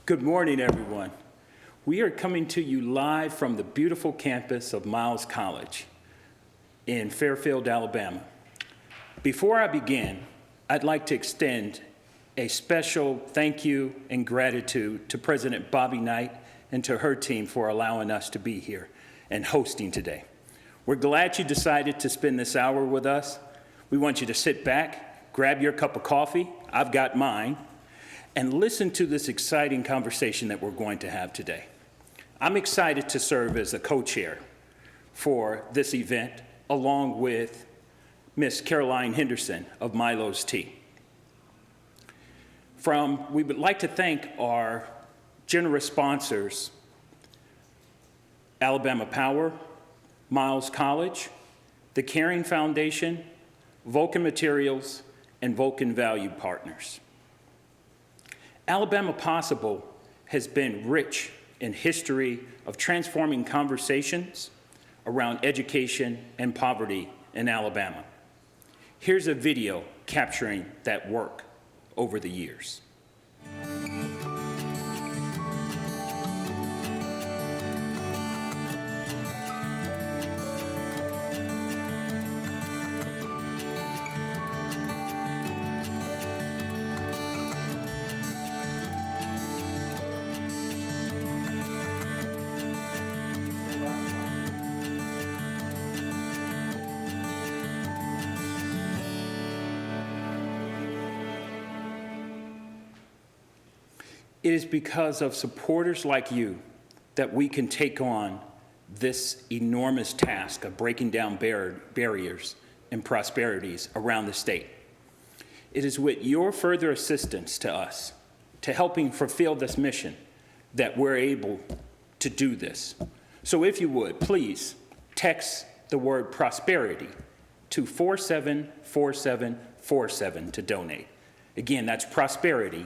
Good morning, everyone. We are coming to you live from the beautiful campus of Miles College in Fairfield, Alabama. Before I begin, I'd like to extend a special thank you and gratitude to President Bobby Knight and to her team for allowing us to be here and hosting today. We're glad you decided to spend this hour with us. We want you to sit back, grab your cup of coffee, I've got mine, and listen to this exciting conversation that we're going to have today. I'm excited to serve as the co-chair for this event, along with Miss Caroline Henderson of Milo's Tea. We would like to thank our generous sponsors, Alabama Power, Miles College, the Caring Foundation, Vulcan Materials, and Vulcan Value Partners. Alabama Possible has been rich in history of transforming conversations around education and poverty in Alabama. Here's a video capturing that work over the years. It is because of supporters like you that we can take on this enormous task of breaking down barriers and prosperities around the state. It is with your further assistance to us, to helping fulfill this mission, that we're able to do this. So if you would, please text the word prosperity to 474747 to donate. Again, that's prosperity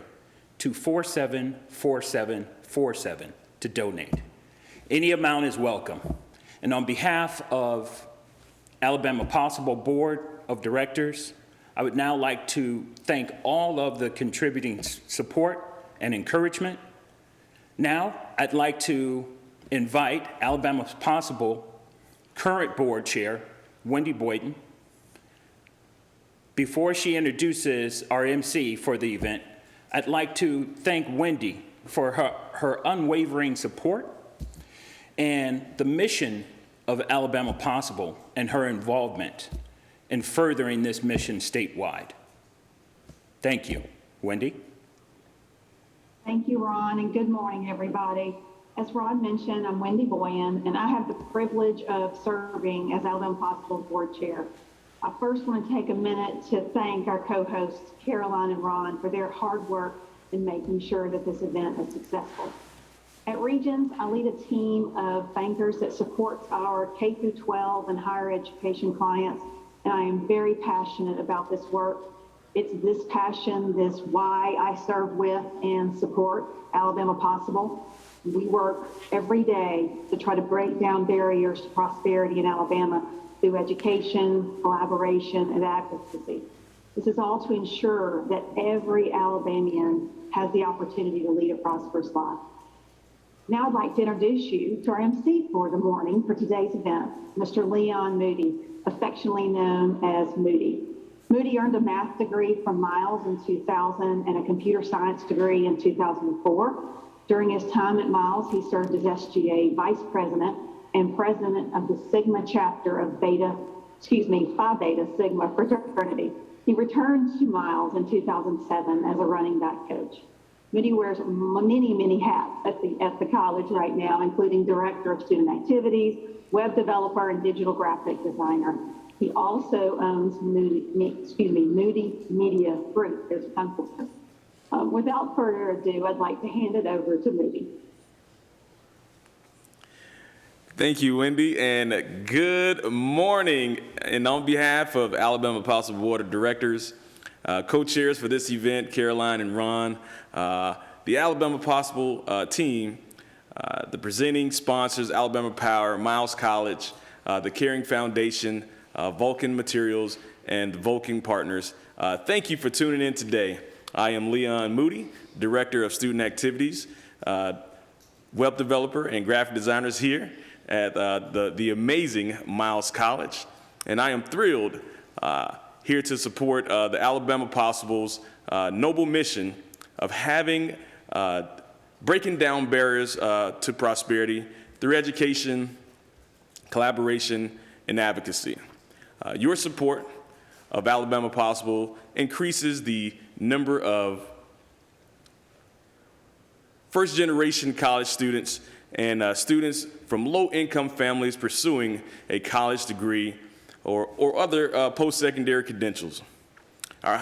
to 474747 to donate. Any amount is welcome. And on behalf of Alabama Possible Board of Directors, I would now like to thank all of the contributing support and encouragement. Now, I'd like to invite Alabama Possible current board chair, Wendy Boyden. Before she introduces our MC for the event, I'd like to thank Wendy for her unwavering support and the mission of Alabama Possible and her involvement in furthering this mission statewide. Thank you. Wendy? Thank you, Ron, and good morning, everybody. As Ron mentioned, I'm Wendy Boyan, and I have the privilege of serving as Alabama Possible Board Chair. I first want to take a minute to thank our co-hosts, Caroline and Ron, for their hard work in making sure that this event is successful. At Regions, I lead a team of bankers that supports our K-12 and higher education clients, and I am very passionate about this work. It's this passion, this why I serve with and support Alabama Possible. We work every day to try to break down barriers to prosperity in Alabama through education, collaboration, and advocacy. This is all to ensure that every Alabamian has the opportunity to lead a prosperous life. Now I'd like to introduce you to our MC for the morning for today's event, Mr. Leon Moody, affectionately known as Moody. Moody earned a math degree from Miles in 2000 and a computer science degree in 2004. During his time at Miles, he served as SGA Vice President and President of the Sigma chapter of Phi Beta Sigma fraternity. He returned to Miles in 2007 as a running back coach. Moody wears many hats at the college right now, including Director of Student Activities, Web Developer, and Digital Graphic Designer. He also owns Moody Media Group. There's a tongue twister. Without further ado, I'd like to hand it over to Moody. Thank you, Wendy, and good morning. And on behalf of Alabama Possible Board of Directors, co-chairs for this event, Caroline and Ron, the Alabama Possible team, the presenting sponsors, Alabama Power, Miles College, the Caring Foundation, Vulcan Materials, and the Vulcan Partners. Thank you for tuning in today. I am Leon Moody, Director of Student Activities. web developer and graphic designers here at the amazing Miles College. And I am thrilled here to support the Alabama Possible's noble mission of breaking down barriers to prosperity through education, collaboration, and advocacy. Your support of Alabama Possible increases the number of first-generation college students and students from low-income families pursuing a college degree or other post-secondary credentials. Our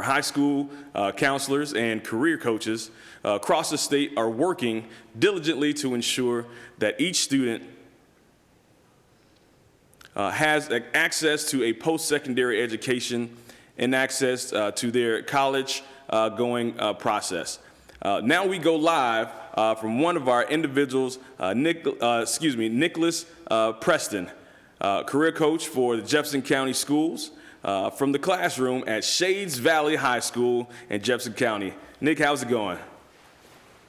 high school counselors and career coaches across the state are working diligently to ensure that each student has access to a post-secondary education and access to their college going process. Now we go live from one of our individuals, Nicholas Preston, career coach for the Jefferson County Schools, from the classroom at Shades Valley High School in Jefferson County. Nick, how's it going?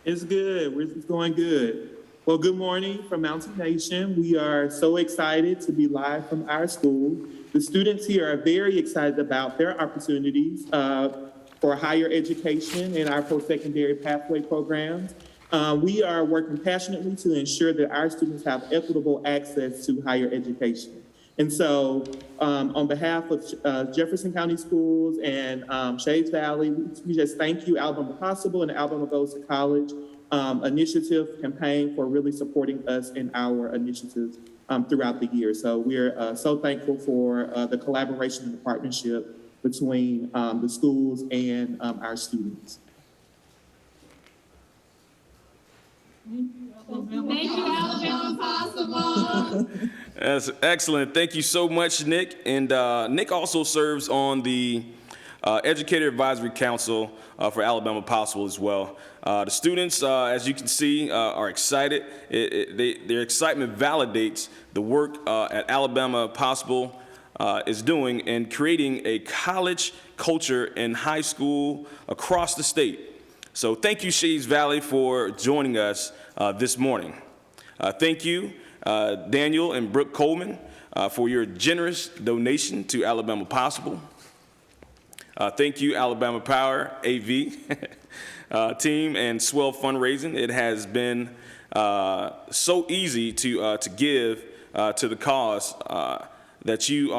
It's good. It's going good. Well, good morning from Mountain Nation. We are so excited to be live from our school. The students here are very excited about their opportunities for higher education in our post-secondary pathway programs. We are working passionately to ensure that our students have equitable access to higher education. And so on behalf of Jefferson County Schools and Shades Valley, we just thank you, Alabama Possible and Alabama Goes to College initiative campaign for really supporting us in our initiatives throughout the year. So we're so thankful for the collaboration and the partnership between the schools and our students. Thank you, Alabama Possible. That's excellent. Thank you so much, Nick. And Nick also serves on the Educator Advisory Council for Alabama Possible as well. The students, as you can see, are excited. Their excitement validates the work at Alabama Possible is doing in creating a college culture in high school across the state. So thank you, Shades Valley, for joining us this morning. Thank you, Daniel and Brooke Coleman, for your generous donation to Alabama Possible. Thank you, Alabama Power AV team and Swell Fundraising. It has been so easy to give to the cause that you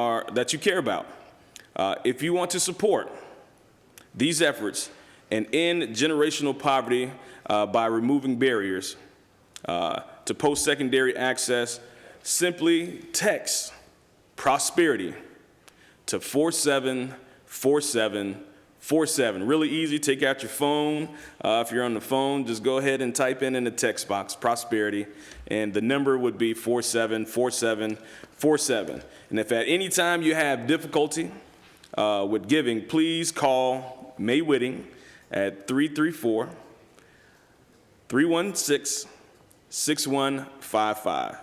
care about. If you want to support these efforts and end generational poverty by removing barriers to post-secondary access, simply text prosperity to 474747. Really easy. Take out your phone. If you're on the phone, just go ahead and type in the text box prosperity, and the number would be 474747. And if at any time you have difficulty with giving, please call May Whitting at 334-316-6155.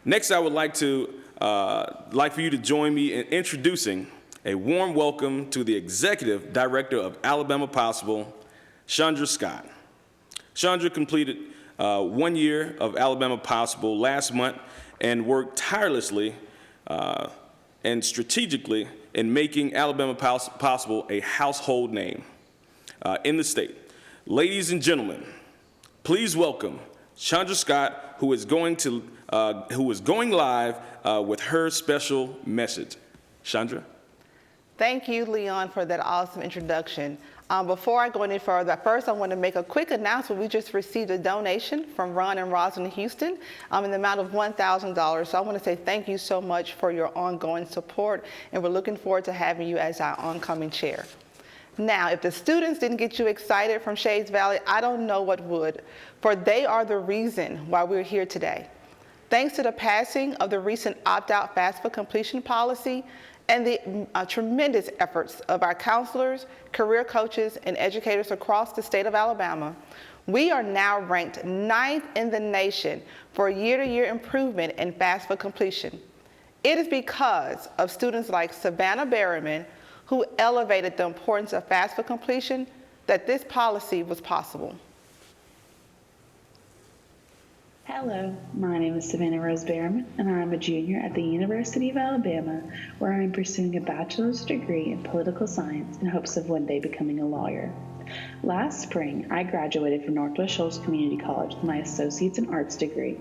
Next, I would like for you to join me in introducing a warm welcome to the Executive Director of Alabama Possible, Chandra Scott. Chandra completed 1 year of Alabama Possible last month and worked tirelessly and strategically in making Alabama Possible a household name in the state. Ladies and gentlemen, please welcome Chandra Scott, who is going live with her special message. Chandra? Thank you, Leon, for that awesome introduction. Before I go any further, first I want to make a quick announcement. We just received a donation from Ron and Rosalind Houston in the amount of $1,000. So I want to say thank you so much for your ongoing support, and we're looking forward to having you as our oncoming chair. Now, if the students didn't get you excited from Shades Valley, I don't know what would, for they are the reason why we're here today. Thanks to the passing of the recent opt-out FAFSA completion policy and the tremendous efforts of our counselors, career coaches, and educators across the state of Alabama, we are now ranked 9th in the nation for year-to-year improvement in FAFSA completion. It is because of students like Savannah Berryman, who elevated the importance of FAFSA completion, that this policy was possible. Hello, my name is Savannah Rose Behrman, and I'm a junior at the University of Alabama, where I'm pursuing a bachelor's degree in political science in hopes of one day becoming a lawyer. Last spring, I graduated from Northwest Shoals Community College with my Associate's in Arts degree.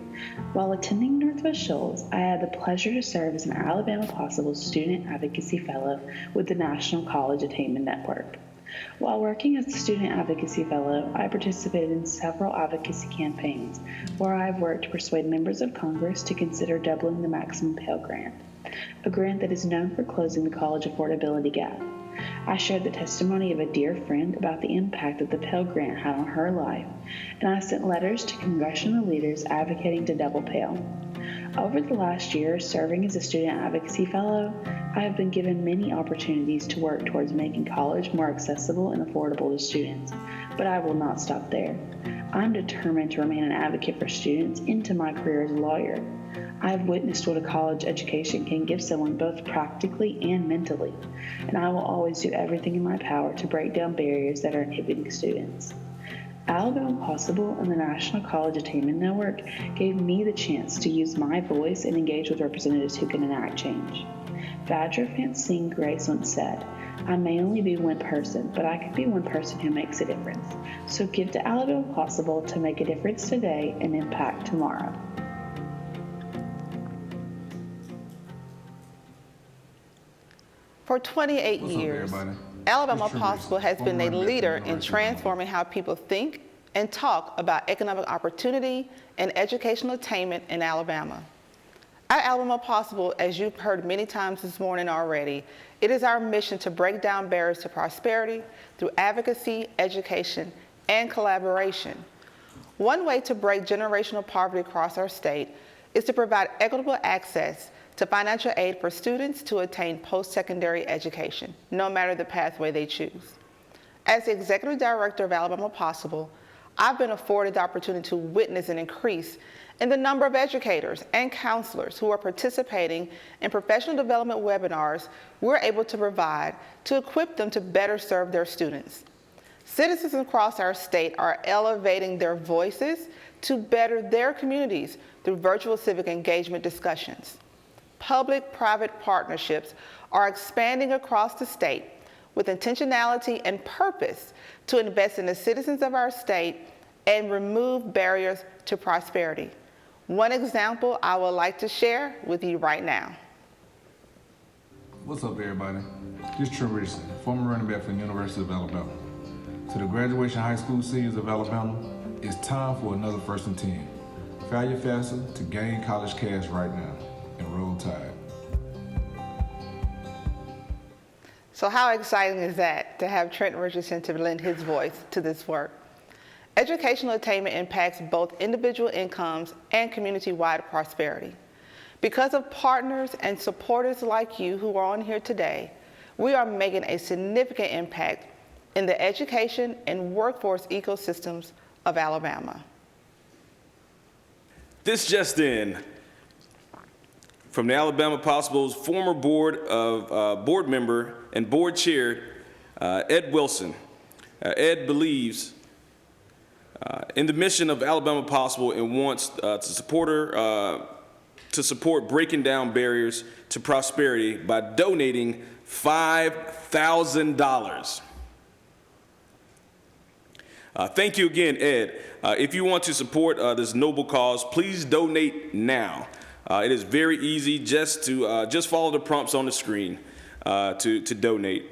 While attending Northwest Shoals, I had the pleasure to serve as an Alabama Possible Student Advocacy Fellow with the National College Attainment Network. While working as a Student Advocacy Fellow, I participated in several advocacy campaigns where I've worked to persuade members of Congress to consider doubling the maximum Pell Grant, a grant that is known for closing the college affordability gap. I shared the testimony of a dear friend about the impact that the Pell Grant had on her life, and I sent letters to congressional leaders advocating to double Pell. Over the last year, serving as a Student Advocacy Fellow, I have been given many opportunities to work towards making college more accessible and affordable to students, but I will not stop there. I'm determined to remain an advocate for students into my career as a lawyer. I have witnessed what a college education can give someone both practically and mentally, and I will always do everything in my power to break down barriers that are inhibiting students. Alabama Possible and the National College Attainment Network gave me the chance to use my voice and engage with representatives who can enact change. Badger Francine Grace once said, "I may only be one person, but I can be one person who makes a difference. So give to Alabama Possible to make a difference today and impact tomorrow." For 28 What's up, years, everybody? Alabama It's True Possible Reason, has been a former running back leader for in University of transforming how people think and talk about economic opportunity and educational attainment in Alabama. At Alabama Possible, as you've heard many times this morning already, it is our mission to break down barriers to prosperity through advocacy, education, and collaboration. One way to break generational poverty across our state is to provide equitable access to financial aid for students to attain post-secondary education, no matter the pathway they choose. As the Executive Director of Alabama Possible, I've been afforded the opportunity to witness an increase in the number of educators and counselors who are participating in professional development webinars we're able to provide to equip them to better serve their students. Citizens across our state are elevating their voices to better their communities through virtual civic engagement discussions. Public-private partnerships are expanding across the state with intentionality and purpose to invest in the citizens of our state and remove barriers to prosperity. One example I would like to share with you right now. What's up, everybody? This is True Reason, former running back for the University of Alabama. To the graduation high school seniors of Alabama, it's time for another 1st and 10. File your FAFSA to gain college cash right now and roll tide. So how exciting is that to have Trent Richardson to lend his voice to this work? Educational attainment impacts both individual incomes and community-wide prosperity. Because of partners and supporters like you who are on here today, we are making a significant impact in the education and workforce ecosystems of Alabama. This just in, from the Alabama Possible's former board member and board chair, Ed Wilson. Ed believes in the mission of Alabama Possible and wants to support breaking down barriers to prosperity by donating $5,000. Thank you again, Ed. If you want to support this noble cause, please donate now. It is very easy just follow the prompts on the screen to donate.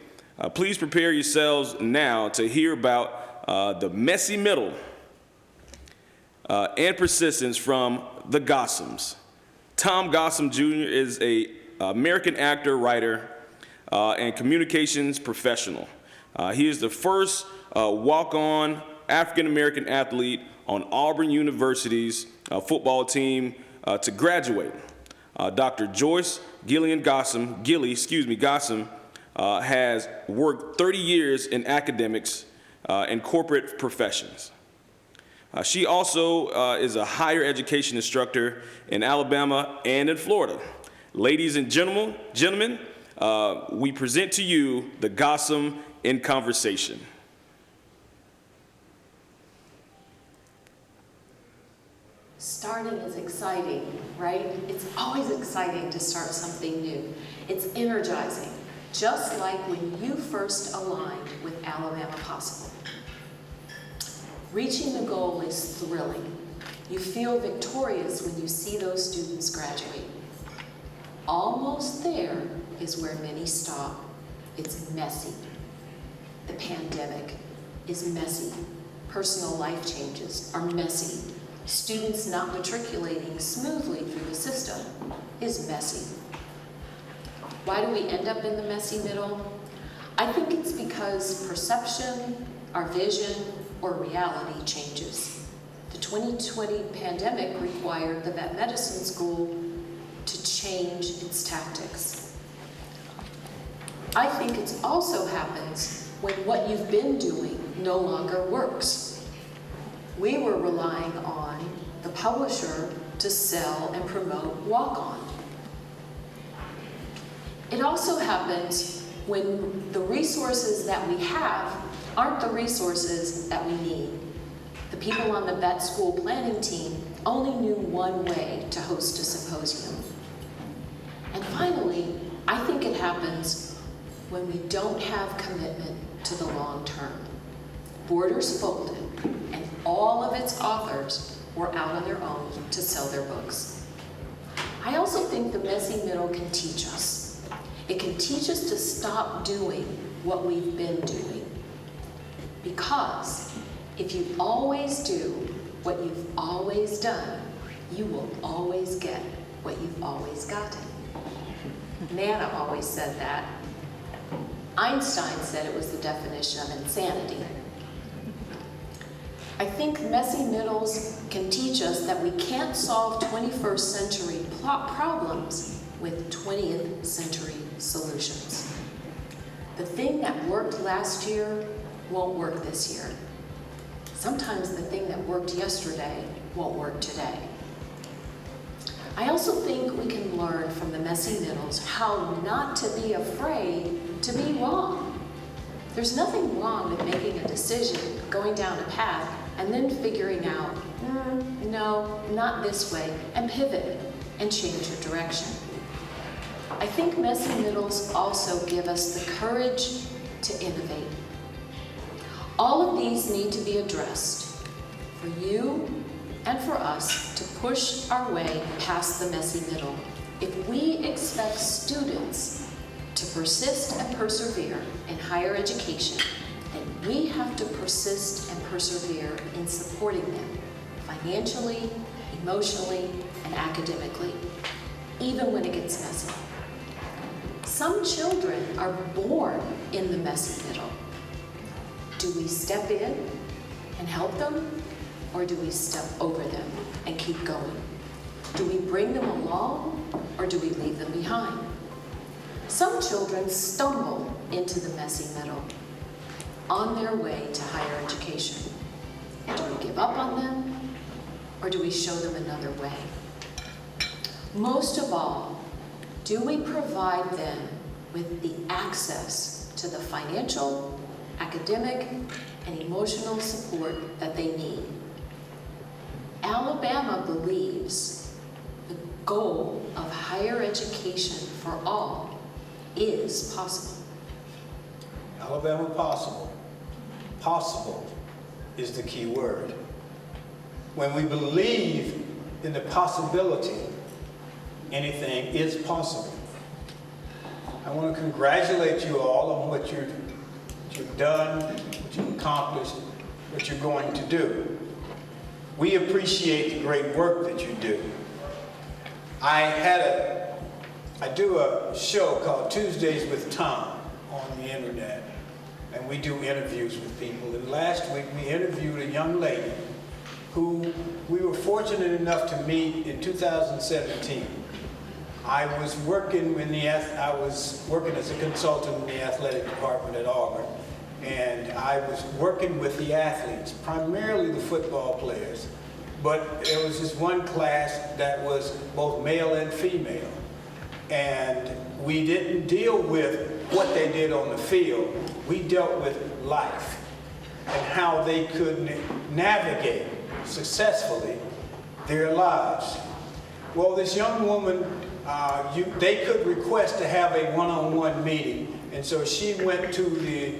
Please prepare yourselves now to hear about the messy middle and persistence from the Gossoms. Thom Gossom Jr. is an American actor, writer, and communications professional. He is the first walk-on African-American athlete on Auburn University's football team to graduate. Dr. Joyce Gossom has worked 30 years in academics and corporate professions. She also is a higher education instructor in Alabama and in Florida. Ladies and gentlemen, we present to you the Gossom in Conversation. Starting is exciting, right? It's always exciting to start something new. It's energizing, just like when you first aligned with Alabama Possible. Reaching the goal is thrilling. You feel victorious when you see those students graduate. Almost there is where many stop. It's messy. The pandemic is messy. Personal life changes are messy. Students not matriculating smoothly through the system is messy. Why do we end up in the messy middle? I think it's because perception, our vision, or reality changes. The 2020 pandemic required the vet medicine school to change its tactics. I think it also happens when what you've been doing no longer works. We were relying on the publisher to sell and promote Walk-On. It also happens when the resources that we have aren't the resources that we need. The people on the vet school planning team only knew one way to host a symposium. And finally, I think it happens when we don't have commitment to the long term. Borders folded, and all of its authors were out on their own to sell their books. I also think the messy middle can teach us. It can teach us to stop doing what we've been doing. Because if you always do what you've always done, you will always get what you've always gotten. Nana always said that. Einstein said it was the definition of insanity. I think messy middles can teach us that we can't solve 21st century problems with 20th century solutions. The thing that worked last year won't work this year. Sometimes the thing that worked yesterday won't work today. I also think we can learn from the messy middles how not to be afraid to be wrong. There's nothing wrong with making a decision, going down a path, and then figuring out, no, not this way, and pivot and change your direction. I think messy middles also give us the courage to innovate. All of these need to be addressed for you and for us to push our way past the messy middle. If we expect students to persist and persevere in higher education, then we have to persist and persevere in supporting them financially, emotionally, and academically, even when it gets messy. Some children are born in the messy middle. Do we step in and help them, or do we step over them and keep going? Do we bring them along, or do we leave them behind? Some children stumble into the messy middle on their way to higher education. Do we give up on them, or do we show them another way? Most of all, do we provide them with the access to the financial, academic, and emotional support that they need? Alabama believes the goal of higher education for all is possible. Alabama Possible. Possible is the key word. When we believe in the possibility, anything is possible. I want to congratulate you all on what you've done, what you've accomplished, what you're going to do. We appreciate the great work that you do. I do a show called Tuesdays with Thom on the internet, and we do interviews with people. And last week we interviewed a young lady who we were fortunate enough to meet in 2017. I was working as a consultant in the athletic department at Auburn, and I was working with the athletes, primarily the football players. But there was this one class that was both male and female. And we didn't deal with what they did on the field. We dealt with life and how they could navigate successfully their lives. Well, this young woman, they could request to have a one-on-one meeting, and so she went to the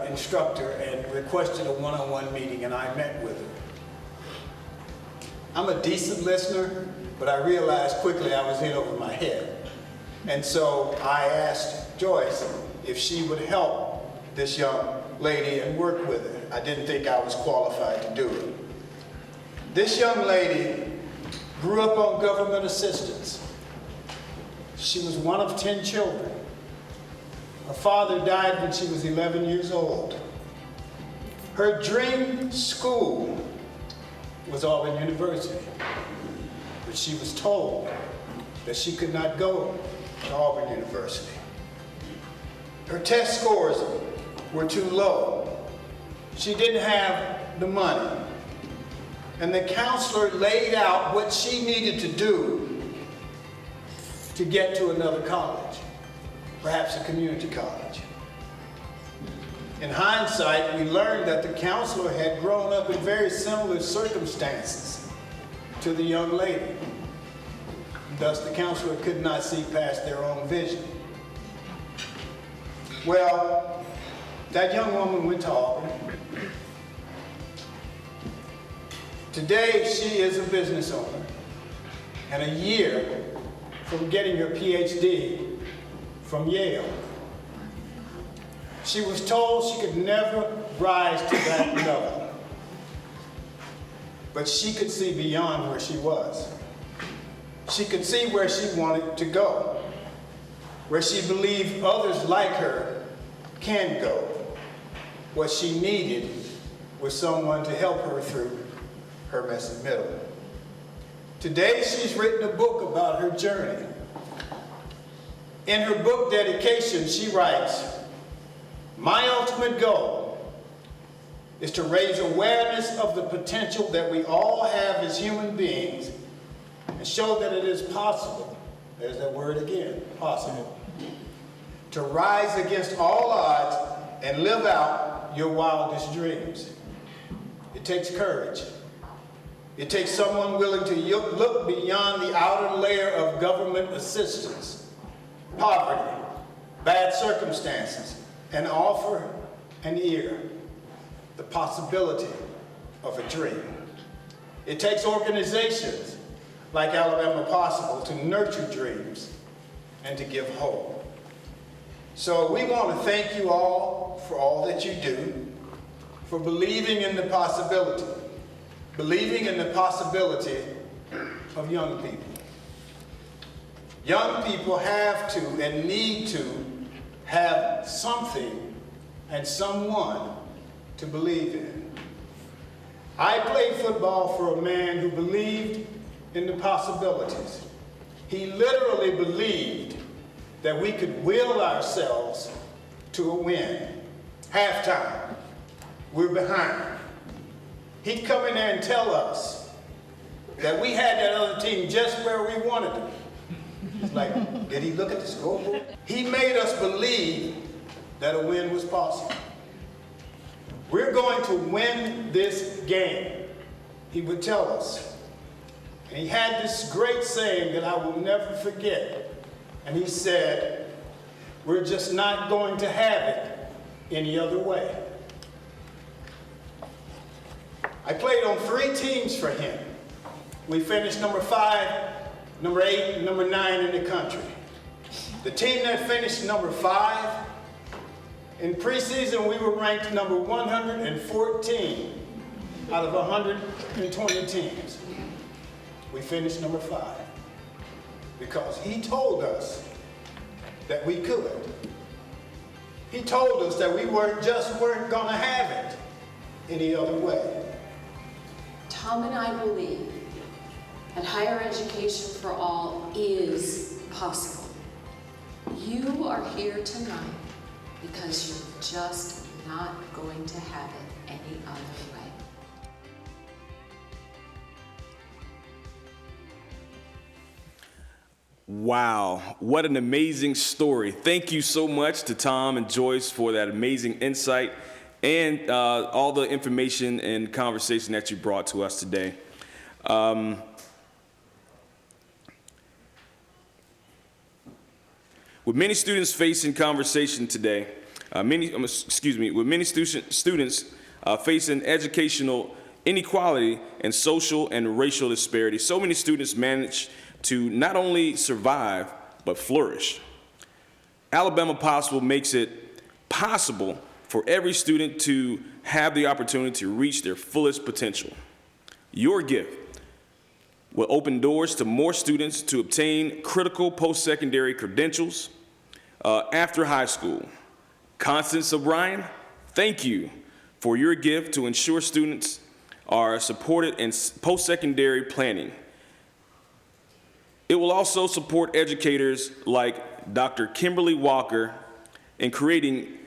instructor and requested a one-on-one meeting, and I met with her. I'm a decent listener, but I realized quickly I was in over my head. And so I asked Joyce if she would help this young lady and work with her. I didn't think I was qualified to do it. This young lady grew up on government assistance. She was one of 10 children. Her father died when she was 11 years old. Her dream school was Auburn University, but she was told that she could not go to Auburn University. Her test scores were too low. She didn't have the money. And the counselor laid out what she needed to do to get to another college, perhaps a community college. In hindsight, we learned that the counselor had grown up in very similar circumstances to the young lady. Thus, the counselor could not see past their own vision. Well, that young woman went to Auburn. Today, she is a business owner, and a year from getting her PhD from Yale. She was told she could never rise to that level, but she could see beyond where she was. She could see where she wanted to go, where she believed others like her can go. What she needed was someone to help her through her messy middle. Today, she's written a book about her journey. In her book dedication, she writes, "My ultimate goal is to raise awareness of the potential that we all have as human beings and show that it is possible," there's that word again, possible, "to rise against all odds and live out your wildest dreams." It takes courage. It takes someone willing to look beyond the outer layer of government assistance, poverty, bad circumstances, and offer an ear, the possibility of a dream. It takes organizations like Alabama Possible to nurture dreams and to give hope. So we want to thank you all for all that you do, for believing in the possibility of young people. Young people have to and need to have something and someone to believe in. I played football for a man who believed in the possibilities. He literally believed that we could will ourselves to a win. Halftime, we're behind. He'd come in there and tell us that we had that other team just where we wanted them. It's like, did he look at the scoreboard? He made us believe that a win was possible. We're going to win this game, he would tell us. And he had this great saying that I will never forget. And he said, "We're just not going to have it any other way." I played on 3 teams for him. We finished number 5, number 8, and number 9 in the country. The team that finished number 5, in preseason we were ranked number 114 out of 120 teams. We finished number 5 because he told us that we could. He told us that we weren't going to have it any other way. Thom and I believe that higher education for all is possible. You are here tonight because you're just not going to have it any other way. Wow, what an amazing story. Thank you so much to Thom and Joyce for that amazing insight and all the information and conversation that you brought to us today. With many students facing conversation today, with many students facing educational inequality and social and racial disparity, so many students manage to not only survive, but flourish. Alabama Possible makes it possible for every student to have the opportunity to reach their fullest potential. Your gift will open doors to more students to obtain critical post-secondary credentials after high school. Constance O'Brien, thank you for your gift to ensure students are supported in post-secondary planning. It will also support educators like Dr. Kimberly Walker in creating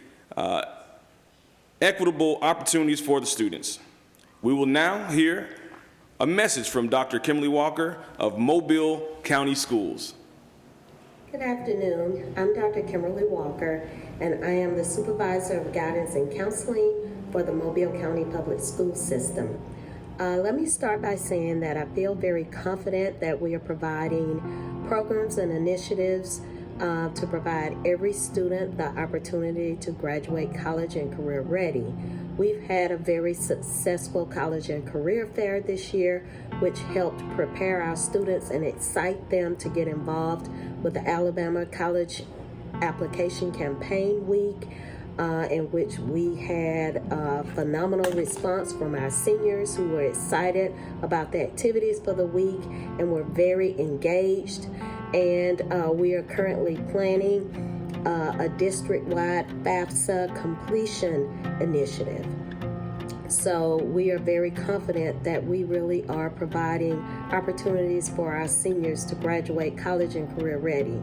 equitable opportunities for the students. We will now hear a message from Dr. Kimberly Walker of Mobile County Schools. Good afternoon. I'm Dr. Kimberly Walker, and I am the Supervisor of Guidance and Counseling for the Mobile County Public School System. Let me start by saying that I feel very confident that we are providing programs and initiatives to provide every student the opportunity to graduate college and career ready. We've had a very successful college and career fair this year, which helped prepare our students and excite them to get involved with the Alabama College Application Campaign Week, in which we had a phenomenal response from our seniors who were excited about the activities for the week and were very engaged. And we are currently planning a district-wide FAFSA completion initiative. So we are very confident that we really are providing opportunities for our seniors to graduate college and career ready.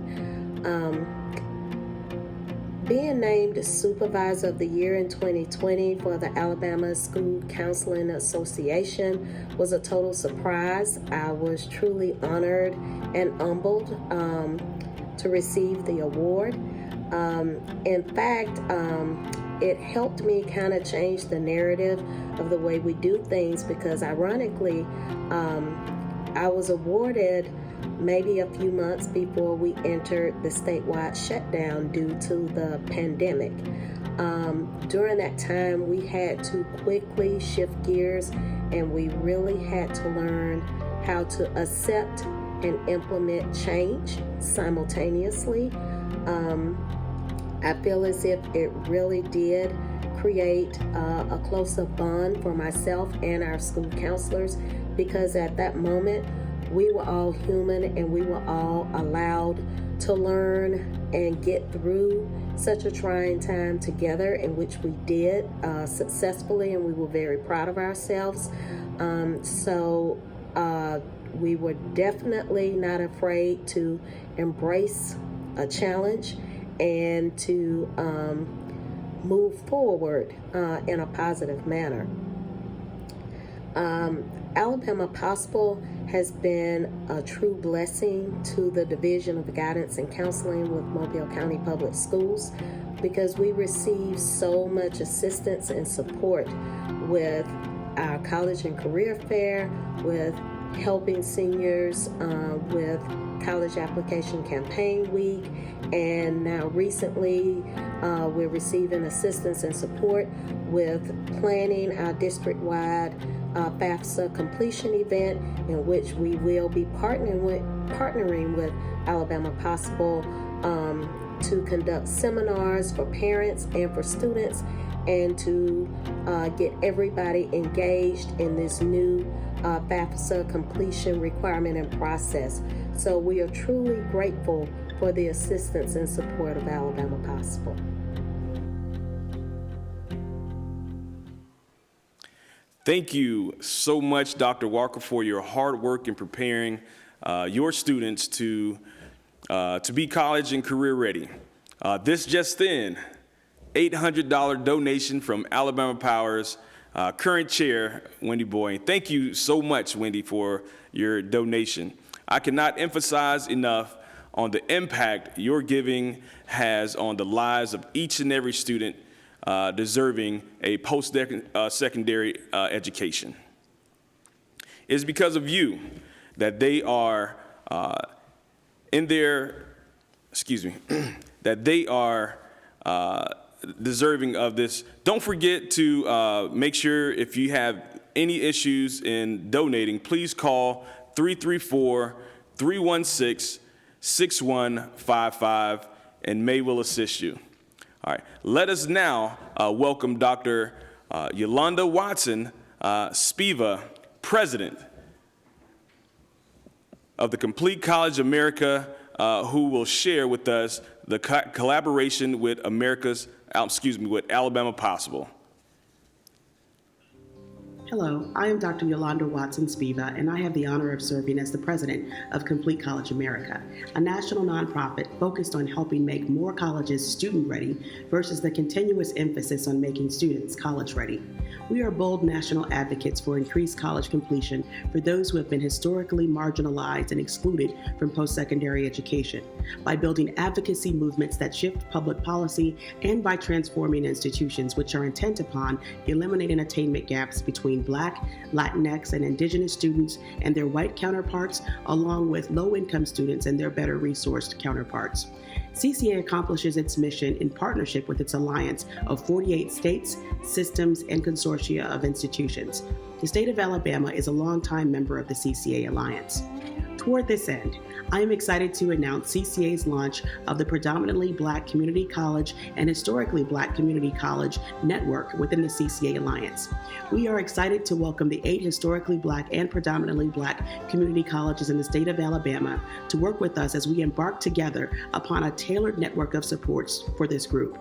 Being named Supervisor of the Year in 2020 for the Alabama School Counseling Association was a total surprise. I was truly honored and humbled to receive the award. In fact, it helped me kind of change the narrative of the way we do things because ironically, I was awarded maybe a few months before we entered the statewide shutdown due to the pandemic. During that time, we had to quickly shift gears and we really had to learn how to accept and implement change simultaneously. I feel as if it really did create a closer bond for myself and our school counselors because at that moment, we were all human and we were all allowed to learn and get through such a trying time together, in which we did successfully, and we were very proud of ourselves. So we were definitely not afraid to embrace a challenge and to move forward in a positive manner. Alabama Possible has been a true blessing to the Division of Guidance and Counseling with Mobile County Public Schools because we receive so much assistance and support with our college and career fair, with helping seniors with College Application Campaign Week, and now recently we're receiving assistance and support with planning our district-wide FAFSA completion event, in which we will be partnering with Alabama Possible to conduct seminars for parents and for students and to get everybody engaged in this new FAFSA completion requirement and process. So we are truly grateful for the assistance and support of Alabama Possible. Thank you so much, Dr. Walker, for your hard work in preparing your students to be college and career ready. This just in, $800 donation from Alabama Power's current chair, Wendy Boyd. Thank you so much, Wendy, for your donation. I cannot emphasize enough on the impact your giving has on the lives of each and every student deserving a post-secondary education. It's because of you that they are that they are deserving of this. Don't forget to make sure, if you have any issues in donating, please call 334-316-6155, and May will assist you. All right, let us now welcome Dr. Yolanda Watson Spiva, President of the Complete College America, who will share with us the collaboration with with Alabama Possible. Hello, I am Dr. Yolanda Watson Spiva, and I have the honor of serving as the president of Complete College America, a national nonprofit focused on helping make more colleges student-ready versus the continuous emphasis on making students college-ready. We are bold national advocates for increased college completion for those who have been historically marginalized and excluded from post-secondary education, by building advocacy movements that shift public policy, and by transforming institutions which are intent upon eliminating attainment gaps between Black, Latinx, and Indigenous students and their white counterparts, along with low-income students and their better resourced counterparts. CCA accomplishes its mission in partnership with its alliance of 48 states, systems, and consortia of institutions. The state of Alabama is a longtime member of the CCA Alliance. Toward this end, I am excited to announce CCA's launch of the Predominantly Black Community College and Historically Black Community College network within the CCA Alliance. We are excited to welcome the 8 historically Black and predominantly Black community colleges in the state of Alabama to work with us as we embark together upon a tailored network of supports for this group.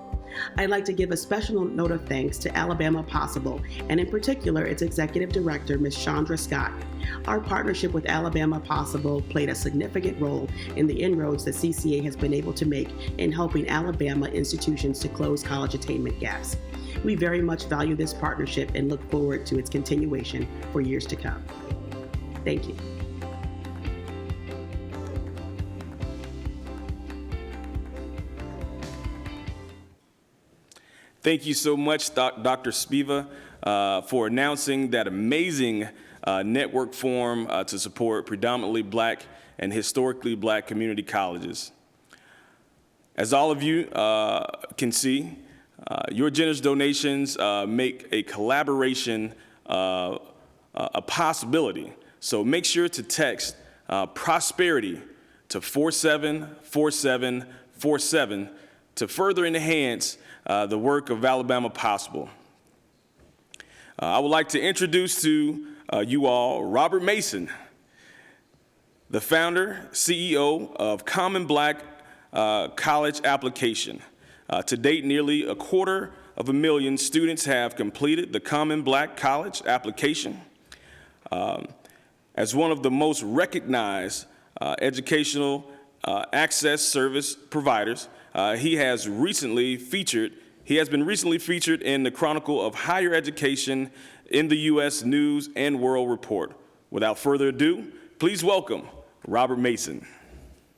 I'd like to give a special note of thanks to Alabama Possible, and in particular its Executive Director, Ms. Chandra Scott. Our partnership with Alabama Possible played a significant role in the inroads that CCA has been able to make in helping Alabama institutions to close college attainment gaps. We very much value this partnership and look forward to its continuation for years to come. Thank you. Thank you so much, Dr. Spiva, for announcing that amazing network form to support predominantly Black and historically Black community colleges. As all of you can see, your generous donations make a collaboration a possibility. So make sure to text prosperity to 474747 to further enhance the work of Alabama Possible. I would like to introduce to you all Robert Mason, the founder, CEO of Common Black College Application. To date, nearly 250,000 students have completed the Common Black College Application. As one of the most recognized educational access service providers, he has been recently featured in the Chronicle of Higher Education in the U.S. News and World Report. Without further ado, please welcome Robert Mason.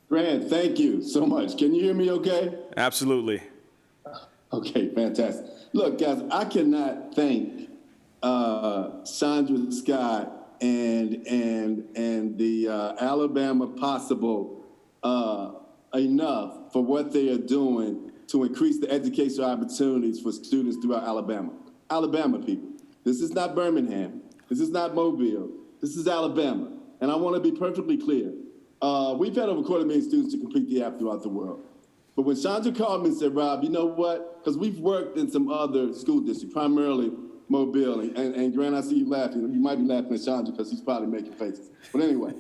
Grant, thank you so much. Can you hear me okay? Absolutely. Okay, fantastic. Look, guys, I cannot thank Chandra Scott and the Alabama Possible enough for what they are doing to increase the educational opportunities for students throughout Alabama. Alabama people, this is not Birmingham. This is not Mobile. This is Alabama. And I want to be perfectly clear. We've had over 250,000 students to complete the app throughout the world. But when Chandra called me and said, Rob, you know what? Because we've worked in some other school districts, primarily Mobile. And Grant, I see you laughing. You might be laughing at Chandra because he's probably making faces. But anyway,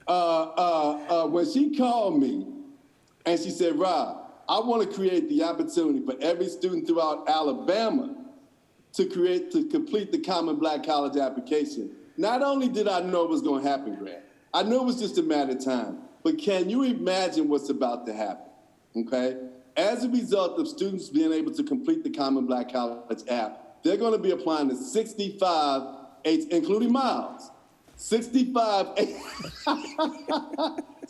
when she called me and she said, Rob, I want to create the opportunity for every student throughout Alabama to complete the Common Black College Application. Not only did I know it was going to happen, Grant, I knew it was just a matter of time, but can you imagine what's about to happen, okay? As a result of students being able to complete the Common Black College app, they're going to be applying to 65, including Miles, 65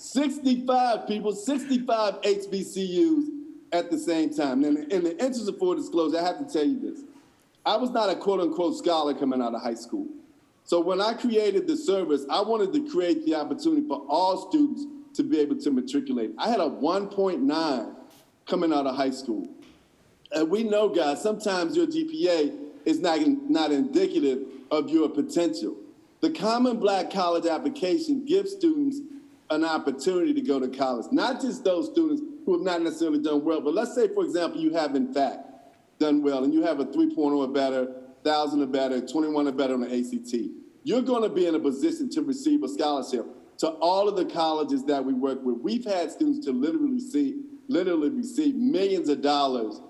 65 people, 65 HBCUs at the same time. And in the interest of full disclosure, I have to tell you this. I was not a quote-unquote scholar coming out of high school. So when I created the service, I wanted to create the opportunity for all students to be able to matriculate. I had a 1.9 coming out of high school. And we know, guys, sometimes your GPA is not indicative of your potential. The Common Black College application gives students an opportunity to go to college, not just those students who have not necessarily done well, but let's say, for example, you have in fact done well and you have a 3.0 or better, 1,000 or better, 21 or better on the ACT. You're going to be in a position to receive a scholarship to all of the colleges that we work with. We've had students to literally receive millions of dollars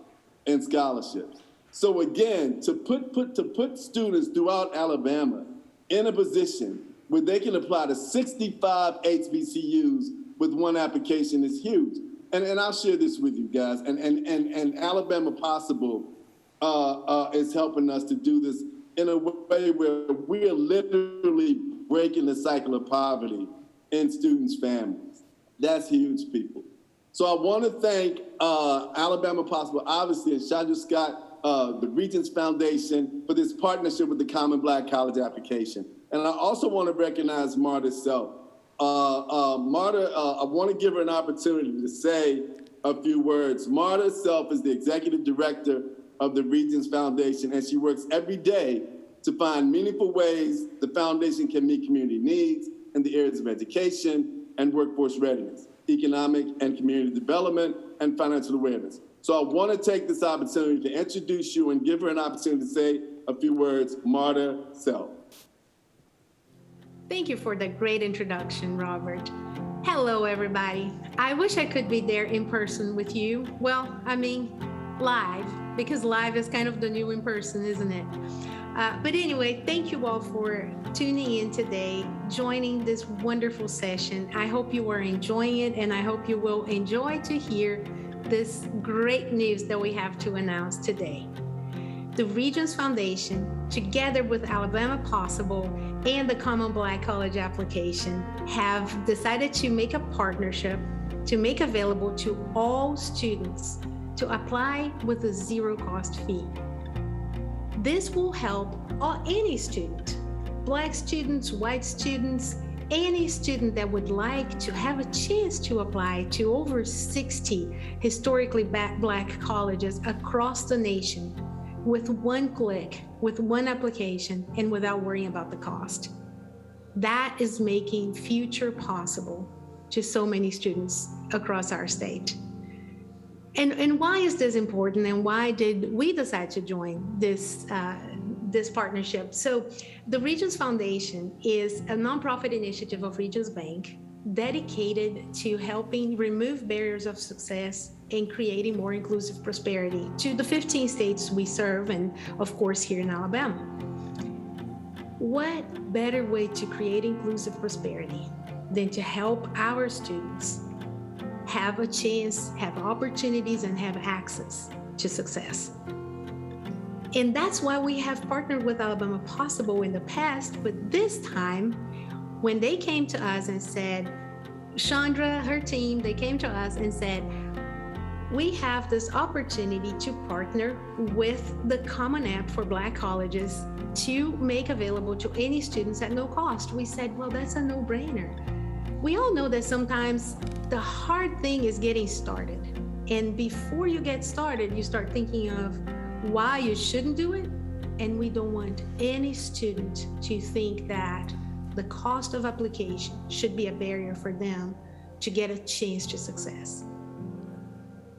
in scholarships. So again, to put students throughout Alabama in a position where they can apply to 65 HBCUs with one application is huge. And I'll share this with you guys. And Alabama Possible is helping us to do this in a way where we are literally breaking the cycle of poverty in students' families. That's huge, people. So I want to thank Alabama Possible, obviously, and Chandra Scott, the Regents Foundation, for this partnership with the Common Black College application. And I also want to recognize Marta Self. Marta, I want to give her an opportunity to say a few words. Marta Self is the executive director of the Regents Foundation, and she works every day to find meaningful ways the foundation can meet community needs in the areas of education and workforce readiness, economic and community development, and financial awareness. So I want to take this opportunity to introduce you and give her an opportunity to say a few words. Marta Self. Thank you for the great introduction, Robert. Hello, everybody. I wish I could be there in person with you. Well, I mean, live, because live is kind of the new in person, isn't it? But anyway, thank you all for tuning in today, joining this wonderful session. I hope you are enjoying it, and I hope you will enjoy to hear this great news that we have to announce today. The Regents Foundation, together with Alabama Possible and the Common Black College application, have decided to make a partnership to make available to all students to apply with a zero-cost fee. This will help any student, Black students, white students, any student that would like to have a chance to apply to over 60 historically Black colleges across the nation with one click, with one application, and without worrying about the cost. That is making future possible to so many students across our state. And why is this important, and why did we decide to join this partnership? So the Regents Foundation is a nonprofit initiative of Regents Bank dedicated to helping remove barriers of success and creating more inclusive prosperity to the 15 states we serve, and of course here in Alabama. What better way to create inclusive prosperity than to help our students have a chance, have opportunities, and have access to success? And that's why we have partnered with Alabama Possible in the past, but this time, when they came to us and said, Chandra, her team, they came to us and said, we have this opportunity to partner with the Common App for Black colleges to make available to any students at no cost. We said, well, that's a no-brainer. We all know that sometimes the hard thing is getting started. And before you get started, you start thinking of why you shouldn't do it. And we don't want any student to think that the cost of application should be a barrier for them to get a chance to success.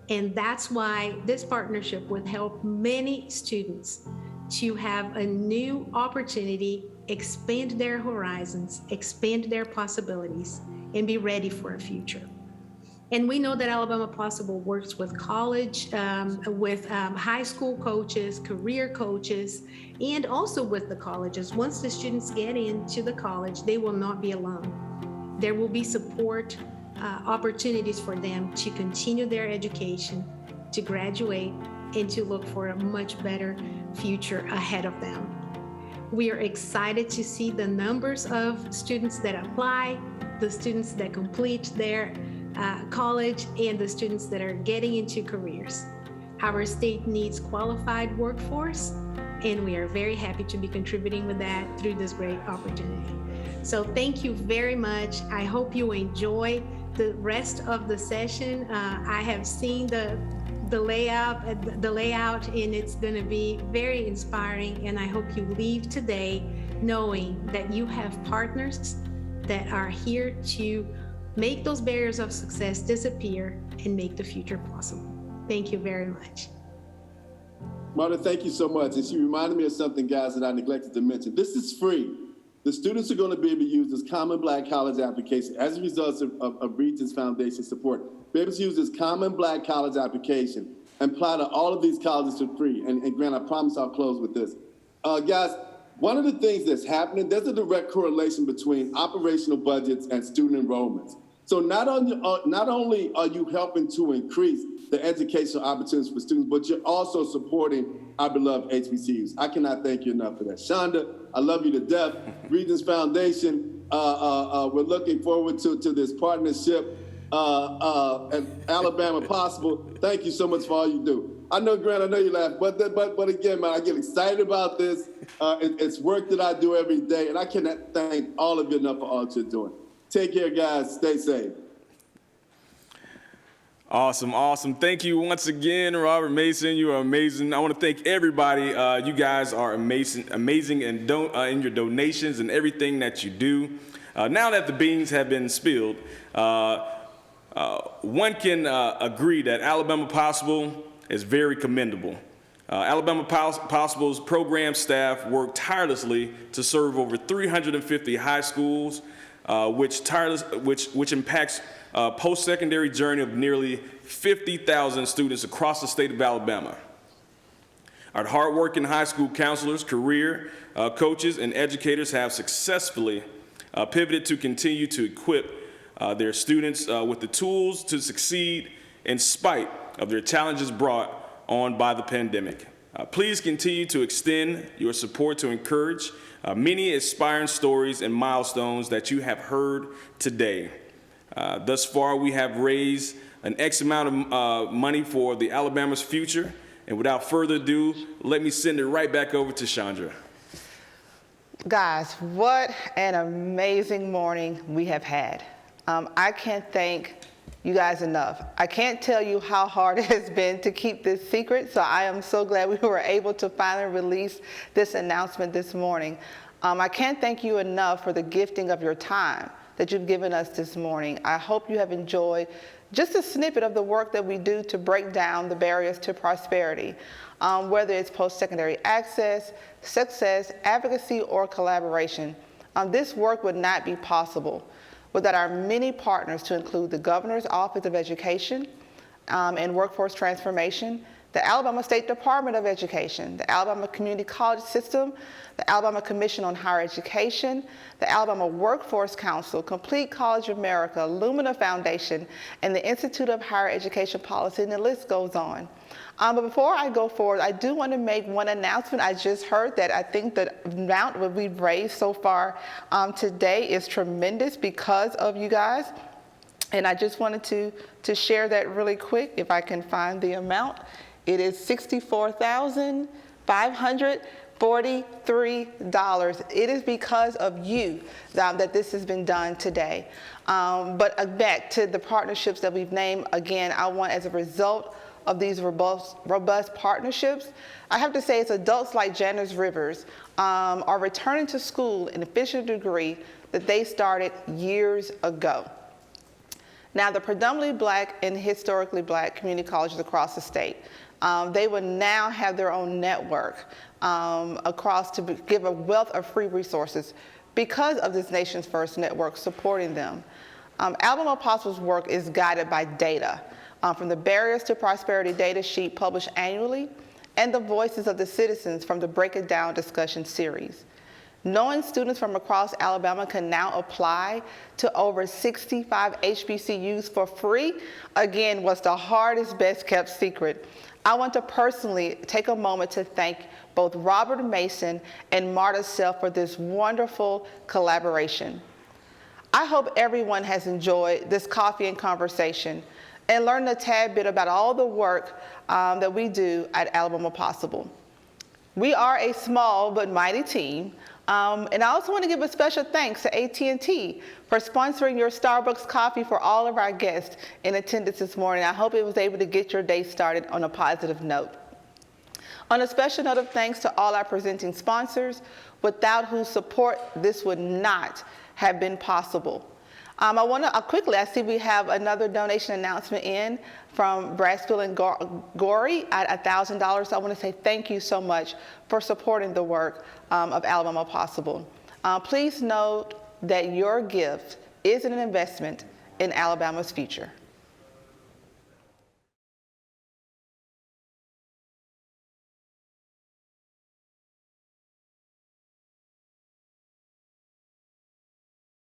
And that's why this partnership would help many students to have a new opportunity, expand their horizons, expand their possibilities, and be ready for a future. And we know that Alabama Possible works with college, with high school coaches, career coaches, and also with the colleges. Once the students get into the college, they will not be alone. There will be support, opportunities for them to continue their education, to graduate, and to look for a much better future ahead of them. We are excited to see the numbers of students that apply, the students that complete their college and the students that are getting into careers. Our state needs qualified workforce, and we are very happy to be contributing with that through this great opportunity. So thank you very much. I hope you enjoy the rest of the session. I have seen the layout, and it's going to be very inspiring. And I hope you leave today knowing that you have partners that are here to make those barriers of success disappear and make the future possible. Thank you very much. Marta, thank you so much. And she reminded me of something, guys, that I neglected to mention. This is free. The students are going to be able to use this Common Black College application as a result of Regents Foundation support. Be able to use this Common Black College application and apply to all of these colleges for free. And Grant, I promise I'll close with this. Guys, one of the things that's happening, there's a direct correlation between operational budgets and student enrollments. So not only are you helping to increase the educational opportunities for students, but you're also supporting our beloved HBCUs. I cannot thank you enough for that. Shonda, I love you to death. Regents Foundation, we're looking forward to this partnership at Alabama Possible. Thank you so much for all you do. I know, Grant, I know you laugh, but again, man, I get excited about this. It's work that I do every day, and I cannot thank all of you enough for all that you're doing. Take care, guys. Stay safe. Awesome, awesome. Thank you once again, Robert Mason. You are amazing. I want to thank everybody. You guys are amazing in your donations and everything that you do. Now that the beans have been spilled, one can agree that Alabama Possible is very commendable. Alabama Possible's program staff work tirelessly to serve over 350 high schools, which impacts post-secondary journey of nearly 50,000 students across the state of Alabama. Our hardworking high school counselors, career coaches, and educators have successfully pivoted to continue to equip their students with the tools to succeed in spite of their challenges brought on by the pandemic. Please continue to extend your support to encourage many inspiring stories and milestones that you have heard today. Thus far, we have raised an X amount of money for the Alabama's future. And without further ado, let me send it right back over to Chandra. Guys, what an amazing morning we have had. I can't thank you guys enough. I can't tell you how hard it has been to keep this secret, so I am so glad we were able to finally release this announcement this morning. I can't thank you enough for the gifting of your time that you've given us this morning. I hope you have enjoyed just a snippet of the work that we do to break down the barriers to prosperity, whether it's post-secondary access, success, advocacy, or collaboration. This work would not be possible without our many partners, to include the Governor's Office of Education and Workforce Transformation, the Alabama State Department of Education, the Alabama Community College System, the Alabama Commission on Higher Education, the Alabama Workforce Council, Complete College America, Lumina Foundation, and the Institute of Higher Education Policy, and the list goes on. But before I go forward, I do want to make one announcement. I just heard that I think the amount that we've raised so far today is tremendous because of you guys. And I just wanted to share that really quick, if I can find the amount. It is $64,543. It is because of you that this has been done today. But back to the partnerships that we've named, again, I want, as a result of these robust partnerships, I have to say it's adults like Janice Rivers are returning to school and finishing a degree that they started years ago. Now, the predominantly Black and historically Black community colleges across the state, they will now have their own network across to give a wealth of free resources because of this Nation's First Network supporting them. Alabama Possible's work is guided by data from the Barriers to Prosperity data sheet published annually and the voices of the citizens from the Break It Down discussion series. Knowing students from across Alabama can now apply to over 65 HBCUs for free, again, was the hardest, best kept secret. I want to personally take a moment to thank both Robert Mason and Marta Self for this wonderful collaboration. I hope everyone has enjoyed this coffee and conversation and learned a tad bit about all the work that we do at Alabama Possible. We are a small but mighty team, and I also want to give a special thanks to AT&T for sponsoring your Starbucks coffee for all of our guests in attendance this morning. I hope it was able to get your day started on a positive note. On a special note of thanks to all our presenting sponsors, without whose support this would not have been possible. I want to quickly, I see we have another donation announcement in from Brassfield and Gorey at $1,000. So I want to say thank you so much for supporting the work of Alabama Possible. Please note that your gift is an investment in Alabama's future.